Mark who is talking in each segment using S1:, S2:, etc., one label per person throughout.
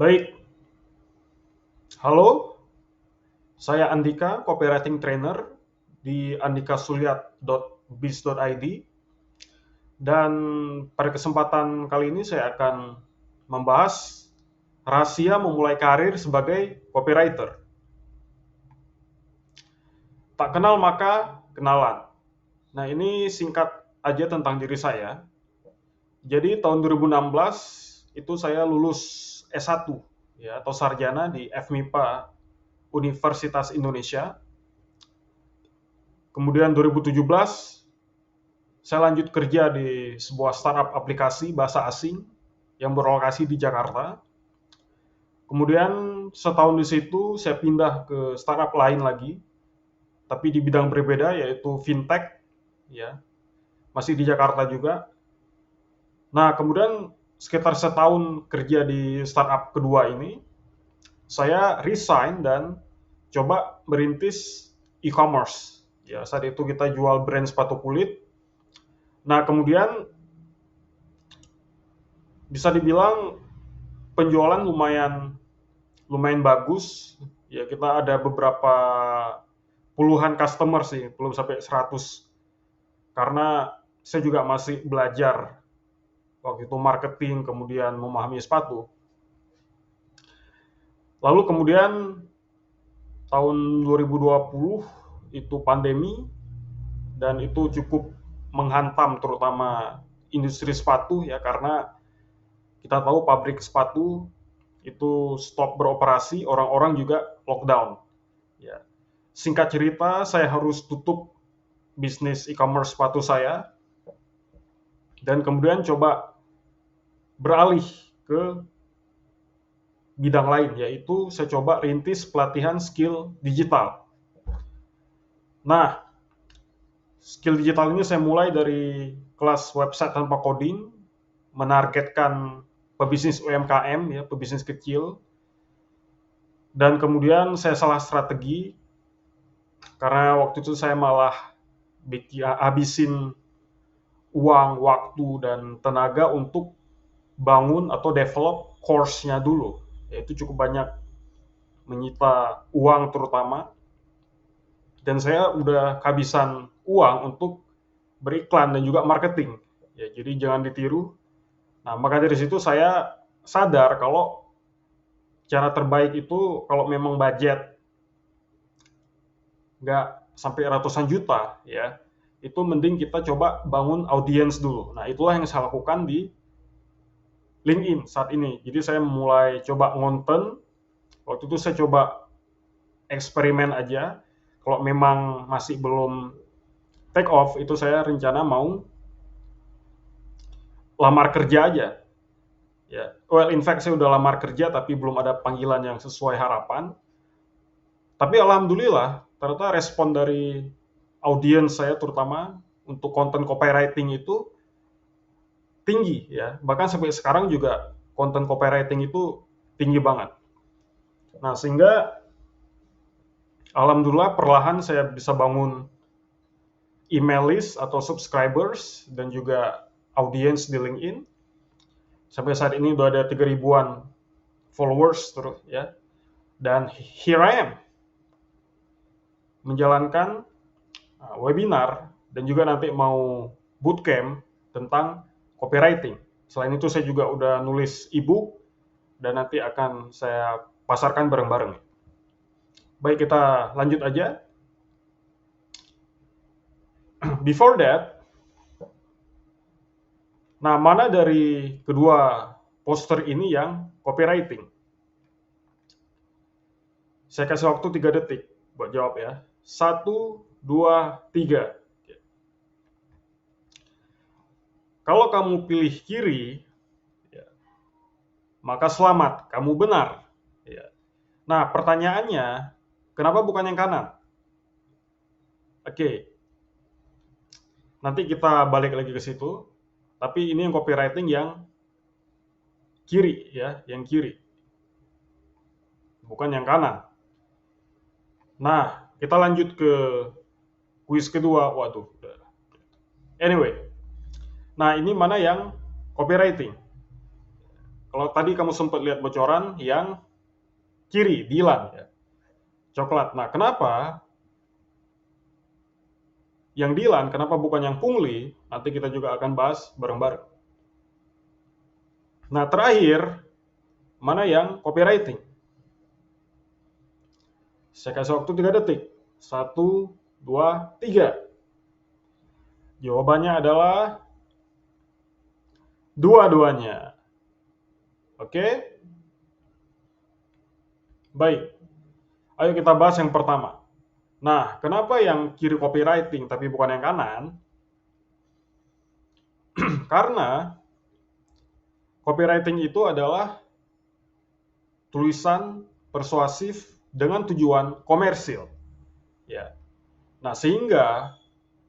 S1: Baik, halo, saya Andika, copywriting trainer di andikasuliat.biz.id, dan pada kesempatan kali ini saya akan membahas rahasia memulai karir sebagai copywriter. Tak kenal maka kenalan. Nah, ini singkat aja tentang diri saya. Jadi tahun 2016 itu saya lulus S1 ya atau sarjana di FMIPA Universitas Indonesia. Kemudian 2017 saya lanjut kerja di sebuah startup aplikasi bahasa asing yang berlokasi di Jakarta. Kemudian setahun di situ saya pindah ke startup lain lagi, tapi di bidang berbeda yaitu fintech, ya masih di Jakarta juga. Nah kemudian sekitar setahun kerja di startup kedua ini, saya resign dan coba merintis e-commerce. Ya saat itu kita jual brand sepatu kulit. Nah kemudian bisa dibilang penjualan lumayan lumayan bagus. Ya, kita ada beberapa puluhan customer sih, belum sampai 100. Karena saya juga masih belajar waktu itu marketing, kemudian memahami sepatu. Lalu kemudian tahun 2020 itu pandemi dan itu cukup menghantam terutama industri sepatu ya karena kita tahu pabrik sepatu itu stop beroperasi, orang-orang juga lockdown. Ya. Singkat cerita, saya harus tutup bisnis e-commerce sepatu saya dan kemudian coba beralih ke bidang lain, yaitu saya coba rintis pelatihan skill digital. Nah, skill digital ini saya mulai dari kelas website tanpa coding, menargetkan pebisnis UMKM, ya, pebisnis kecil, dan kemudian saya salah strategi, karena waktu itu saya malah habisin uang, waktu, dan tenaga untuk bangun atau develop course-nya dulu. Itu cukup banyak menyita uang terutama. Dan saya udah kehabisan uang untuk beriklan dan juga marketing. Ya, jadi jangan ditiru. Nah, maka dari situ saya sadar kalau cara terbaik itu kalau memang budget nggak sampai ratusan juta, ya, itu mending kita coba bangun audiens dulu. Nah, itulah yang saya lakukan di LinkedIn saat ini. Jadi saya mulai coba ngonten. Waktu itu saya coba eksperimen aja. Kalau memang masih belum take off, itu saya rencana mau lamar kerja aja. Ya, well, in fact saya udah lamar kerja tapi belum ada panggilan yang sesuai harapan. Tapi alhamdulillah, ternyata respon dari audiens saya terutama untuk konten copywriting itu tinggi ya. Bahkan sampai sekarang juga konten copywriting itu tinggi banget. Nah, sehingga alhamdulillah perlahan saya bisa bangun email list atau subscribers dan juga audiens di LinkedIn. Sampai saat ini udah ada 3 ribuan followers terus ya. Dan here I am menjalankan webinar dan juga nanti mau bootcamp tentang copywriting. Selain itu saya juga udah nulis ebook dan nanti akan saya pasarkan bareng-bareng. Baik, kita lanjut aja. Before that, nah mana dari kedua poster ini yang copywriting? Saya kasih waktu 3 detik buat jawab ya. 1, 2, 3. Kalau kamu pilih kiri, ya, maka selamat, kamu benar. Ya. Nah, pertanyaannya, kenapa bukan yang kanan? Oke, nanti kita balik lagi ke situ. Tapi ini yang copywriting yang kiri, ya, yang kiri, bukan yang kanan. Nah, kita lanjut ke kuis kedua. Waduh. Anyway, nah ini mana yang copywriting? Kalau tadi kamu sempat lihat bocoran yang kiri, Dilan, ya, coklat. Nah, kenapa yang Dilan, kenapa bukan yang Pungli? Nanti kita juga akan bahas bareng-bareng. Nah, terakhir, mana yang copywriting? Saya kasih waktu 3 detik. 1, 2, 3. Jawabannya adalah dua-duanya. Oke? Baik. Ayo kita bahas yang pertama. Nah, kenapa yang kiri copywriting tapi bukan yang kanan? Karena copywriting itu adalah tulisan persuasif dengan tujuan komersil. Ya. Nah, sehingga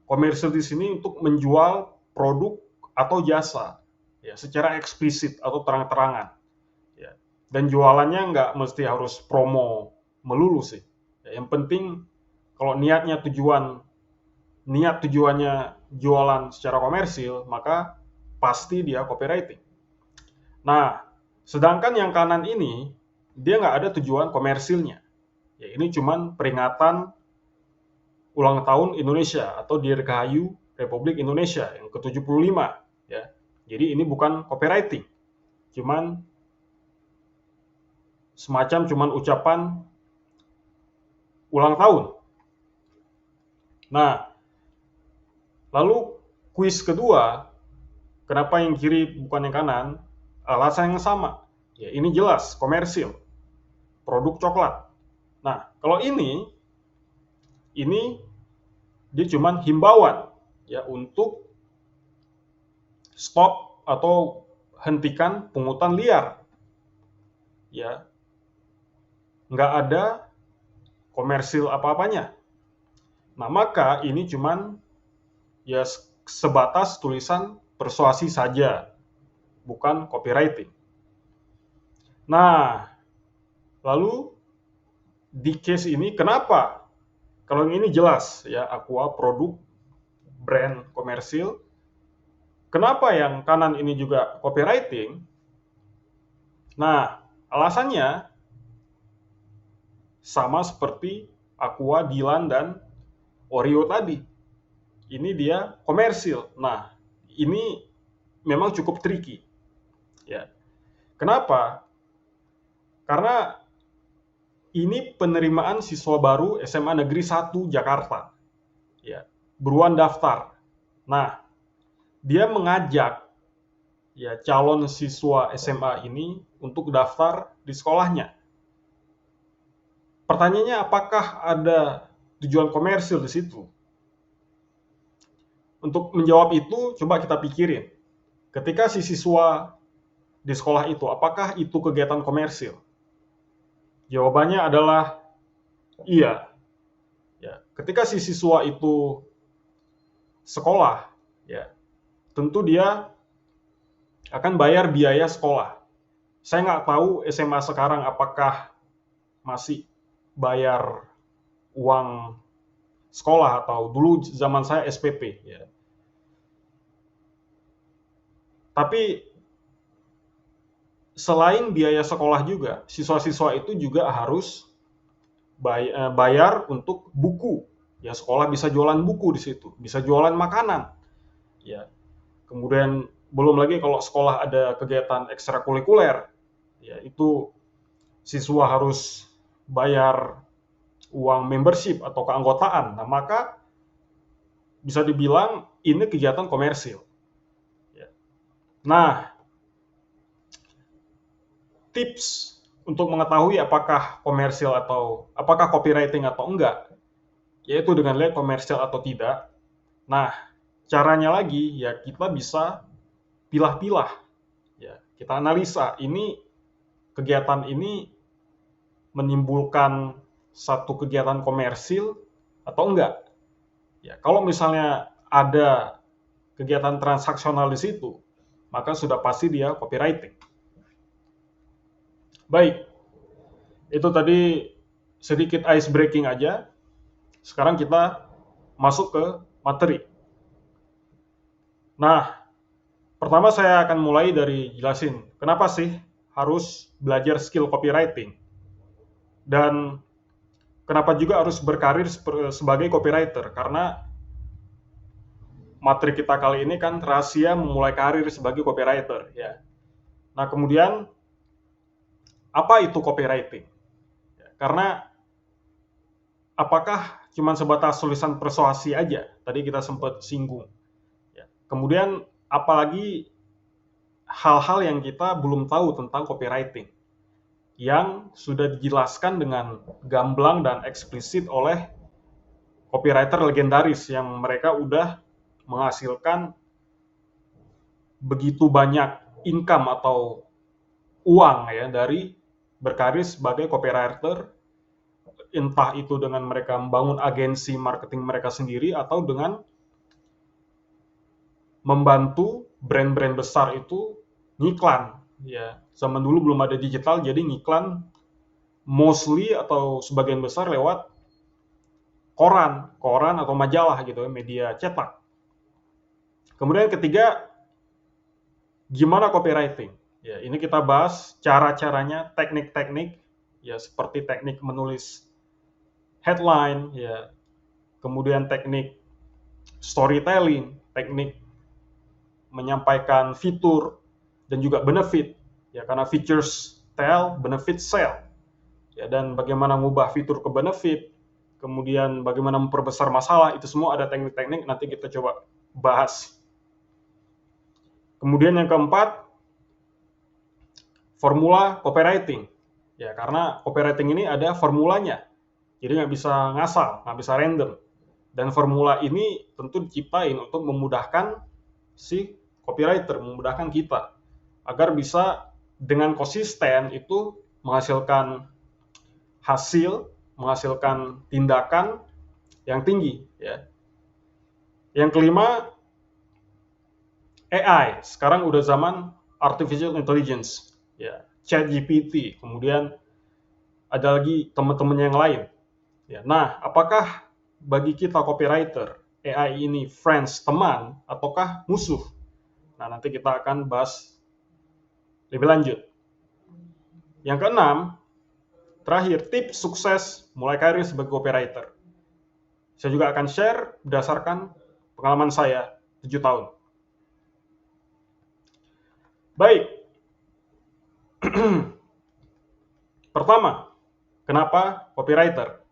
S1: komersil di sini untuk menjual produk atau jasa, ya, secara eksplisit atau terang-terangan. Ya. Dan jualannya nggak mesti harus promo melulu sih. Ya, yang penting kalau niat tujuannya jualan secara komersil, maka pasti dia copywriting. Nah, sedangkan yang kanan ini, dia nggak ada tujuan komersilnya. Ya, ini cuman peringatan ulang tahun Indonesia atau Dirgahayu Republik Indonesia yang ke-75. Ya. Jadi ini bukan copywriting. Cuman ucapan ulang tahun. Nah, lalu kuis kedua, kenapa yang kiri bukan yang kanan? Alasan yang sama. Ya, ini jelas komersil. Produk coklat. Nah, kalau ini dia cuman himbauan ya untuk stop atau hentikan pungutan liar. Ya, nggak ada komersil apa-apanya. Nah, maka ini cuman ya sebatas tulisan persuasi saja, bukan copywriting. Nah, lalu di case ini kenapa? Kalau yang ini jelas ya, Aqua produk brand komersil. Kenapa yang kanan ini juga copywriting? Nah, alasannya sama seperti Aqua, Dilan, dan Oreo tadi. Ini dia komersil. Nah, ini memang cukup tricky. Ya. Kenapa? Karena ini penerimaan siswa baru SMA Negeri 1 Jakarta. Ya, buruan daftar. Nah, dia mengajak ya calon siswa SMA ini untuk daftar di sekolahnya. Pertanyaannya, apakah ada tujuan komersil di situ? Untuk menjawab itu, coba kita pikirin. Ketika si siswa di sekolah itu, apakah itu kegiatan komersil? Jawabannya adalah iya. Ya, ketika si siswa itu sekolah, ya, tentu dia akan bayar biaya sekolah. Saya nggak tahu SMA sekarang apakah masih bayar uang sekolah atau dulu zaman saya SPP. Ya. Tapi selain biaya sekolah juga, siswa-siswa itu juga harus bayar untuk buku. Ya, sekolah bisa jualan buku di situ, bisa jualan makanan. Ya. Kemudian belum lagi kalau sekolah ada kegiatan ekstrakurikuler, ya itu siswa harus bayar uang membership atau keanggotaan. Nah, maka bisa dibilang ini kegiatan komersil. Ya. Nah, tips untuk mengetahui apakah komersil atau apakah copywriting atau enggak, yaitu dengan lihat komersil atau tidak. Nah, caranya lagi ya kita bisa pilah-pilah. Ya, kita analisa ini kegiatan ini menimbulkan satu kegiatan komersil atau enggak. Ya, kalau misalnya ada kegiatan transaksional di situ, maka sudah pasti dia copywriting. Baik, itu tadi sedikit ice breaking aja. Sekarang kita masuk ke materi. Nah, pertama saya akan mulai dari jelasin kenapa sih harus belajar skill copywriting. Dan kenapa juga harus berkarir sebagai copywriter? Karena materi kita kali ini kan rahasia memulai karir sebagai copywriter, ya. Nah, kemudian apa itu copywriting? Karena apakah cuma sebatas tulisan persuasi aja? Tadi kita sempat singgung. Ya. Kemudian apalagi hal-hal yang kita belum tahu tentang copywriting yang sudah dijelaskan dengan gamblang dan eksplisit oleh copywriter legendaris yang mereka udah menghasilkan begitu banyak income atau uang ya dari berkarir sebagai copywriter, entah itu dengan mereka membangun agensi marketing mereka sendiri atau dengan membantu brand-brand besar itu ngiklan. Ya, zaman dulu belum ada digital, jadi ngiklan mostly atau sebagian besar lewat koran atau majalah gitu, media cetak. Kemudian ketiga, gimana copywriting? Ya, ini kita bahas cara-caranya, teknik-teknik, ya seperti teknik menulis headline, ya, kemudian teknik storytelling, teknik menyampaikan fitur dan juga benefit, ya karena features tell, benefit sell, ya dan bagaimana mengubah fitur ke benefit, kemudian bagaimana memperbesar masalah, itu semua ada teknik-teknik nanti kita coba bahas. Kemudian yang keempat, formula copywriting. Ya, karena copywriting ini ada formulanya. Jadi nggak bisa ngasal, nggak bisa random. Dan formula ini tentu diciptain untuk memudahkan si copywriter, memudahkan kita. Agar bisa dengan konsisten itu menghasilkan hasil, menghasilkan tindakan yang tinggi. Ya. Yang kelima, AI. Sekarang udah zaman artificial intelligence. Ya, ChatGPT, kemudian ada lagi teman-teman yang lain. Ya, nah, apakah bagi kita copywriter AI ini friends, teman, ataukah musuh? Nah, nanti kita akan bahas lebih lanjut. Yang keenam, terakhir, tips sukses mulai karir sebagai copywriter. Saya juga akan share berdasarkan pengalaman saya 7 tahun. Baik. Pertama, kenapa copywriter?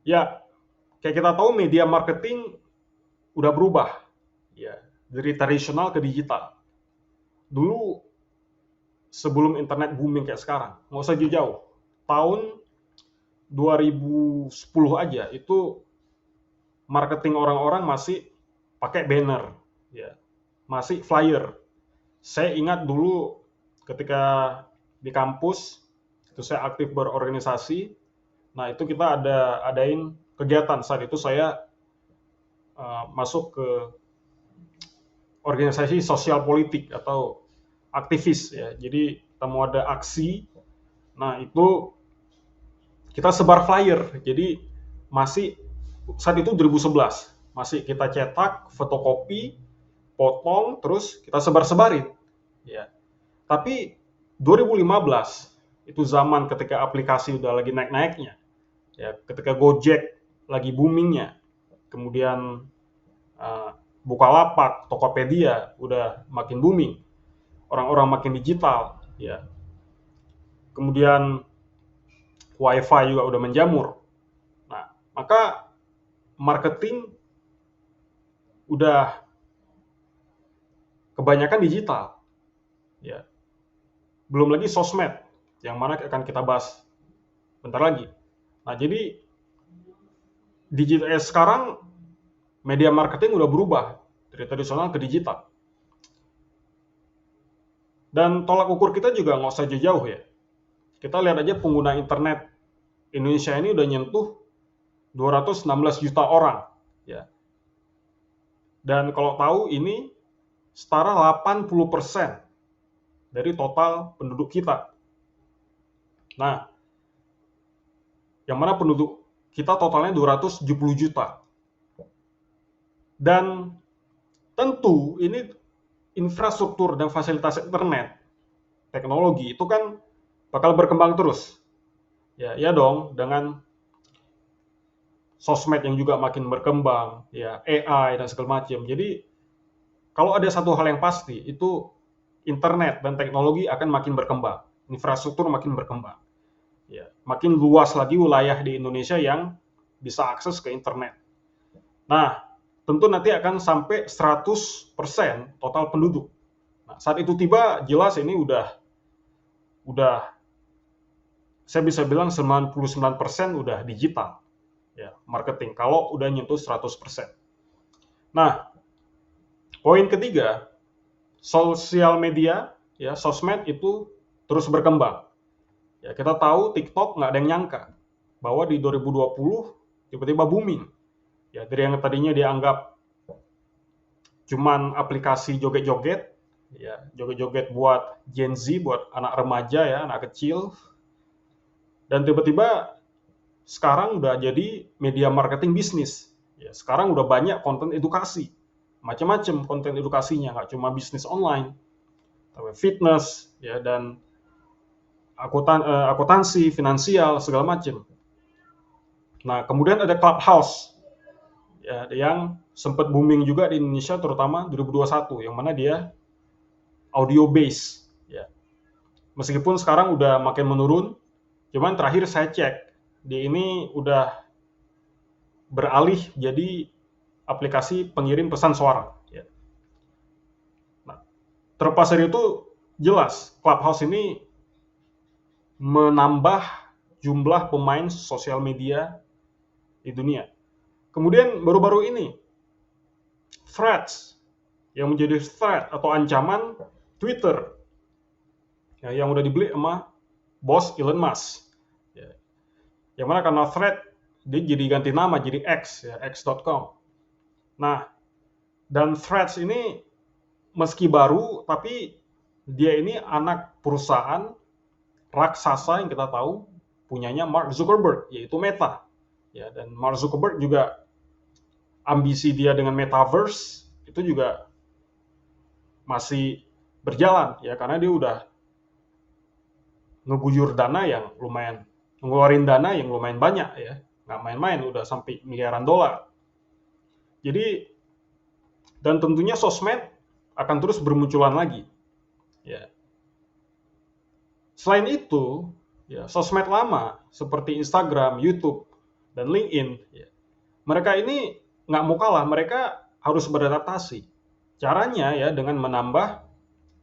S1: Ya, kayak kita tahu media marketing udah berubah, ya dari tradisional ke digital. Dulu sebelum internet booming kayak sekarang, nggak usah jauh-jauh. Tahun 2010 aja itu marketing orang-orang masih pakai banner, ya, masih flyer. Saya ingat dulu ketika di kampus itu saya aktif berorganisasi. Nah, itu kita adain kegiatan. Saat itu saya masuk ke organisasi sosial politik atau aktivis ya. Jadi kita mau ada aksi. Nah, itu kita sebar flyer. Jadi masih saat itu 2011, masih kita cetak, fotokopi, potong, terus kita sebar-sebarin. Ya. Tapi 2015 itu zaman ketika aplikasi udah lagi naik-naiknya. Ya, ketika Gojek lagi boomingnya. Kemudian Bukalapak, Tokopedia udah makin booming. Orang-orang makin digital, ya. Kemudian WiFi juga udah menjamur. Nah, maka marketing udah kebanyakan digital. Ya. Belum lagi sosmed, yang mana akan kita bahas bentar lagi. Nah, jadi digital sekarang media marketing udah berubah dari tradisional ke digital. Dan tolak ukur kita juga nggak usah jauh-jauh ya. Kita lihat aja pengguna internet Indonesia ini udah nyentuh 216 juta orang. Ya. Dan kalau tahu ini setara 80% dari total penduduk kita. Nah, yang mana penduduk kita totalnya 270 juta. Dan tentu ini infrastruktur dan fasilitas internet teknologi itu kan bakal berkembang terus. Ya, ya dong, dengan sosmed yang juga makin berkembang, ya AI dan segala macam. Jadi kalau ada satu hal yang pasti, itu internet dan teknologi akan makin berkembang, infrastruktur makin berkembang. Ya, makin luas lagi wilayah di Indonesia yang bisa akses ke internet. Nah, tentu nanti akan sampai 100% total penduduk. Nah, saat itu tiba, jelas ini udah saya bisa bilang 99% udah digital, ya, marketing, kalau udah nyentuh 100%. Nah, poin ketiga, sosial media, ya, sosmed itu terus berkembang. Ya, kita tahu TikTok nggak ada yang nyangka bahwa di 2020 tiba-tiba booming. Ya, dari yang tadinya dianggap cuman aplikasi joget-joget, ya, joget-joget buat Gen Z, buat anak remaja ya, anak kecil, dan tiba-tiba sekarang udah jadi media marketing bisnis. Ya, sekarang udah banyak konten edukasi, macam-macam konten edukasinya, nggak cuma bisnis online, tapi fitness, ya, dan akuntansi, finansial, segala macam. Nah, kemudian ada Clubhouse, ya, yang sempat booming juga di Indonesia, terutama 2021, yang mana dia audio base. Ya. Meskipun sekarang udah makin menurun, cuman terakhir saya cek, dia ini udah beralih jadi aplikasi pengirim pesan suara. Ya. Nah, terlepas dari itu, jelas Clubhouse ini menambah jumlah pemain sosial media di dunia. Kemudian baru-baru ini, Threads, yang menjadi threat atau ancaman Twitter, ya, yang udah dibeli sama bos Elon Musk. Ya. Yang mana karena thread, dia jadi ganti nama, jadi X, ya, X.com. Nah, dan Threads ini meski baru, tapi dia ini anak perusahaan raksasa yang kita tahu punyanya Mark Zuckerberg, yaitu Meta. Ya, dan Mark Zuckerberg juga ambisi dia dengan metaverse itu juga masih berjalan, ya, karena dia udah ngeguyur dana yang lumayan, ngeluarin dana yang lumayan banyak, ya, nggak main-main, udah sampai miliaran dolar. Jadi, dan tentunya sosmed akan terus bermunculan lagi, ya. Selain itu, ya, sosmed lama seperti Instagram, YouTube, dan LinkedIn, ya, mereka ini nggak mau kalah, mereka harus beradaptasi. Caranya, ya, dengan menambah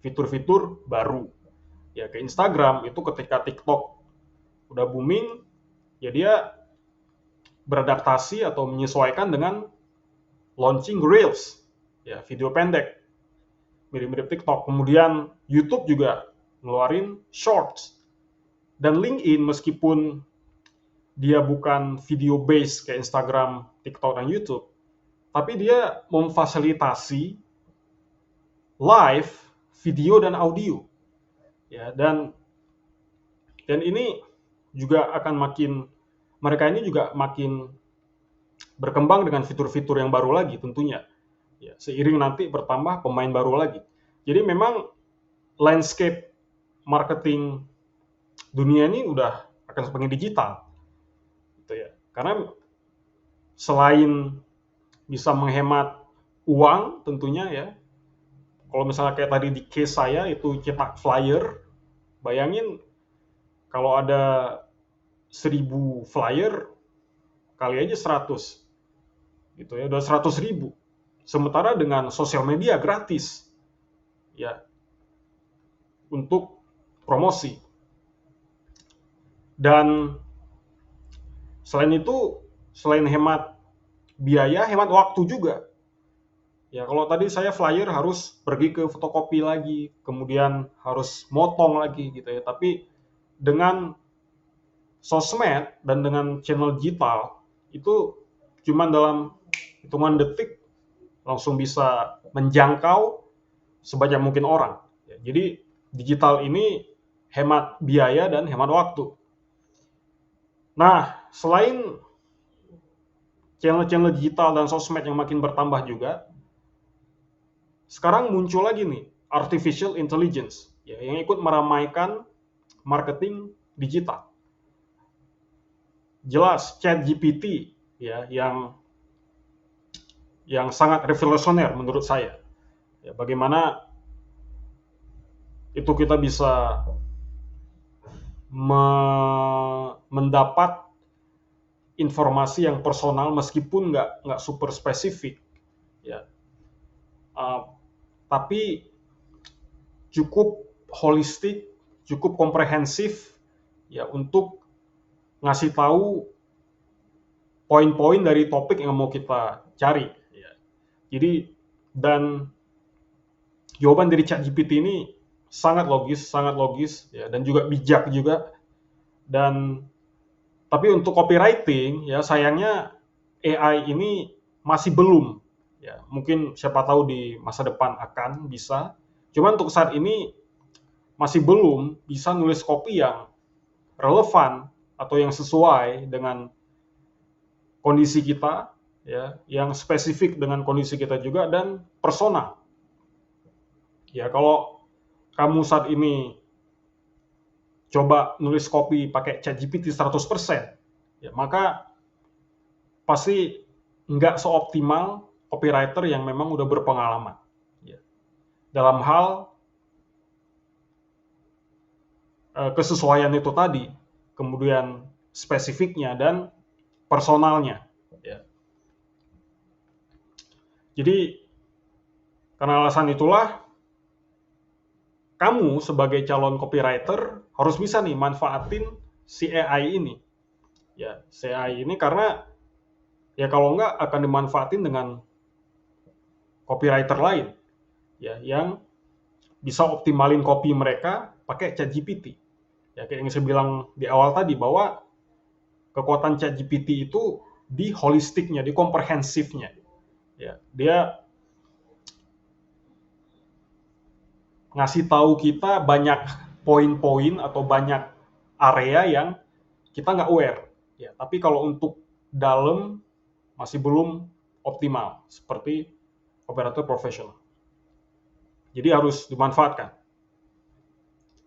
S1: fitur-fitur baru. Ya, ke Instagram itu ketika TikTok udah booming, ya dia beradaptasi atau menyesuaikan dengan launching Reels, ya, video pendek, mirip-mirip TikTok. Kemudian YouTube juga ngeluarin Shorts. Dan LinkedIn meskipun dia bukan video base kayak Instagram, TikTok, dan YouTube, tapi dia memfasilitasi live video dan audio. Ya, dan ini juga akan makin, mereka ini juga makin berkembang dengan fitur-fitur yang baru lagi tentunya. Ya, seiring nanti bertambah pemain baru lagi. Jadi memang landscape marketing dunia ini udah akan semakin digital. Gitu ya. Karena selain bisa menghemat uang tentunya, ya. Kalau misalnya kayak tadi di case saya itu cetak flyer, bayangin kalau ada 1000 flyer kali aja 100, gitu ya, udah 100.000. Sementara dengan sosial media gratis, ya, untuk promosi. Dan selain itu, selain hemat biaya, hemat waktu juga. Ya, kalau tadi saya flyer harus pergi ke fotokopi lagi, kemudian harus motong lagi, gitu ya. Tapi dengan sosmed dan dengan channel digital itu cuma dalam hitungan detik langsung bisa menjangkau sebanyak mungkin orang. Ya, jadi digital ini hemat biaya dan hemat waktu. Nah, selain channel-channel digital dan sosmed yang makin bertambah juga, sekarang muncul lagi nih artificial intelligence. ya, yang ikut meramaikan marketing digital. Jelas ChatGPT ya yang sangat revolusioner menurut saya. Ya, bagaimana itu kita bisa mendapat informasi yang personal meskipun nggak super spesifik, ya. Tapi cukup holistik, cukup komprehensif, ya, untuk ngasih tahu poin-poin dari topik yang mau kita cari. Ya. Jadi dan jawaban dari ChatGPT ini sangat logis, ya, dan juga bijak juga. Dan tapi untuk copywriting, ya, sayangnya AI ini masih belum. Ya, mungkin siapa tahu di masa depan akan bisa. Cuman untuk saat ini masih belum bisa nulis copy yang relevan atau yang sesuai dengan kondisi kita, ya, yang spesifik dengan kondisi kita juga dan personal. Ya, kalau kamu saat ini coba nulis copy pakai ChatGPT 100%, ya, maka pasti nggak seoptimal copywriter yang memang udah berpengalaman. Ya. Dalam hal kesesuaian itu tadi, kemudian spesifiknya dan personalnya. Ya. Jadi, karena alasan itulah, kamu sebagai calon copywriter harus bisa nih manfaatin si AI ini. Ya, si AI ini karena ya kalau nggak akan dimanfaatin dengan copywriter lain, ya, yang bisa optimalin copy mereka pakai ChatGPT. Ya, kayak yang saya bilang di awal tadi bahwa kekuatan ChatGPT itu di holistiknya, di komprehensifnya. Ya, dia ngasih tahu kita banyak poin-poin atau banyak area yang kita nggak aware. Ya, tapi kalau untuk dalam masih belum optimal seperti operator profesional. Jadi harus dimanfaatkan.